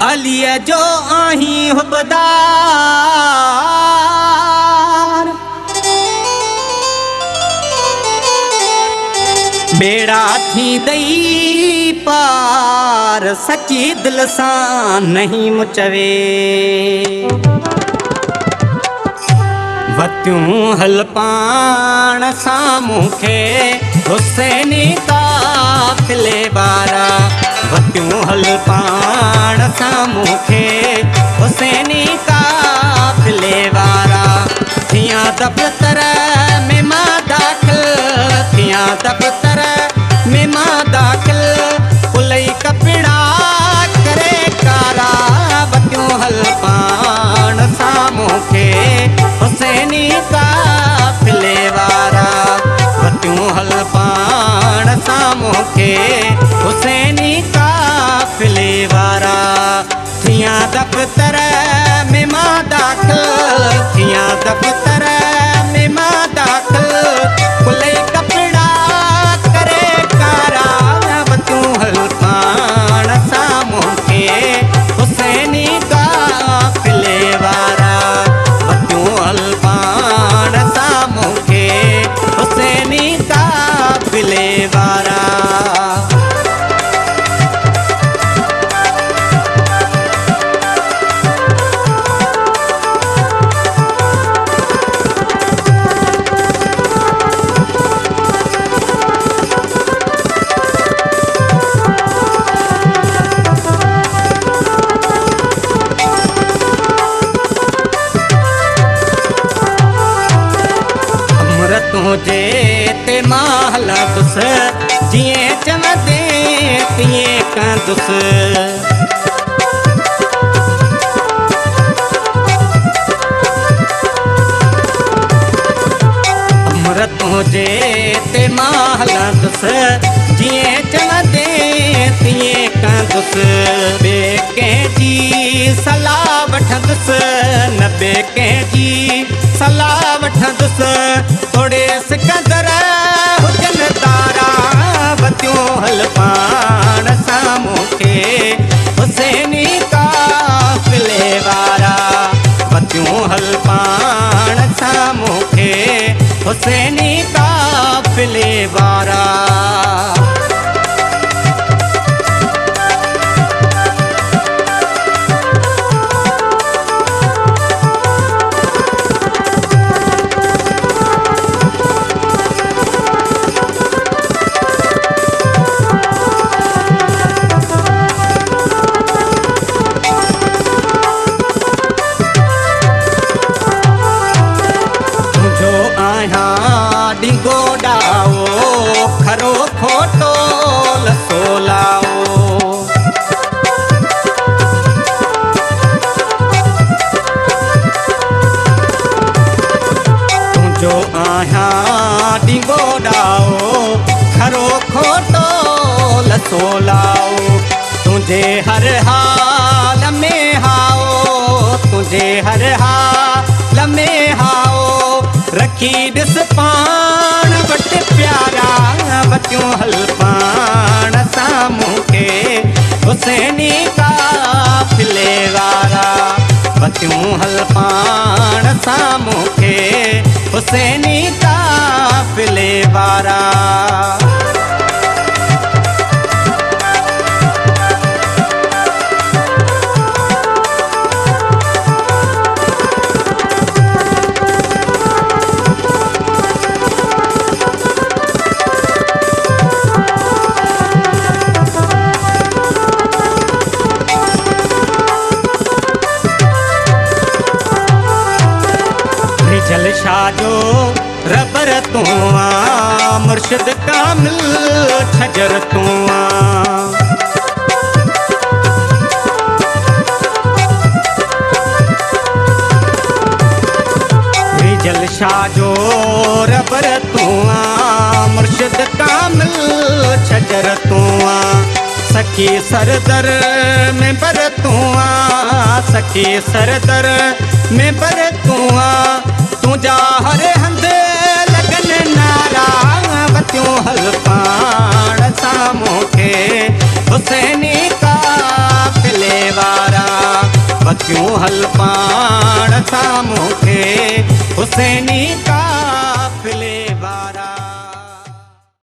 अलिया जो आही हुबदार बेड़ा थी दई पार सची दिल सां नहीं मुचवे वतियूं हल पाण सां मूंखे हुसैनी काफ़िले वारा वतियूं हल पाण सां मूंखे हुसैनी काफ़िले वारा थियां दफ़्तर में मां दाख़िल थियां दफ़्तर में मां दाख़िल पुलई कपिड़ा करे कारा वतियूं हल पाण सां मूंखे हुसैनी काफ़िले वारा वतियूं हल पाण सां मूंखे हुसैनी काफ़िले वारा थियां दफ़्तर में मां दाख़िल थियां दफ़्तर में मां दाख़िल पुलई कपिड़ा करे कारा वतियूं हल पाण सां मूंखे हुसैनी काफ़िले वारा वतियूं हल पाण सां मूंखे हुसैनी काफ़िले वारा तुझे ते मां हलांदुस जिए चवंदे तिए कंदुस अमृत तुझे ते मां हलांदुस जिए चवंदे तिए कंदुस बे कंहिंजी सलाह वठंदुस न बे कंहिंजी सलाह वठंदुस थोड़े सिकंदर हुजन तारा वतियूं हल पाण सां मूंखे हुसैनी काफ़िले वारा वतियूं हल पाण सां मूंखे हुसैनी काफ़िले वारा डिंगो डाओ खरो खोटो लसोलाओ तुझो आहियां डिंगो डाओ खरो खोटो लसोलाओ तुझे हर हाल में हाओ तुझे हर हाल में हाओ रखी ॾिस पाण वटि प्यारा वतियूं हल पाण सां मूंखे हुसैनी काफ़िले वारा वतियूं हल पाण सां मूंखे हुसैनी काफ़िले वारा जलशाह जो रबर तू आ मुर्शिद कामिल छजर तू आ जलशाह जो रबर तू आ मुर्शिद कामिल छजर तू आ सखी सरदर में बर तू आ सखी सरदर में बर तू आ तुझा हर हंध लगन नारा वतियूं हल पाण हल पाण सां मूंखे हुसैनी का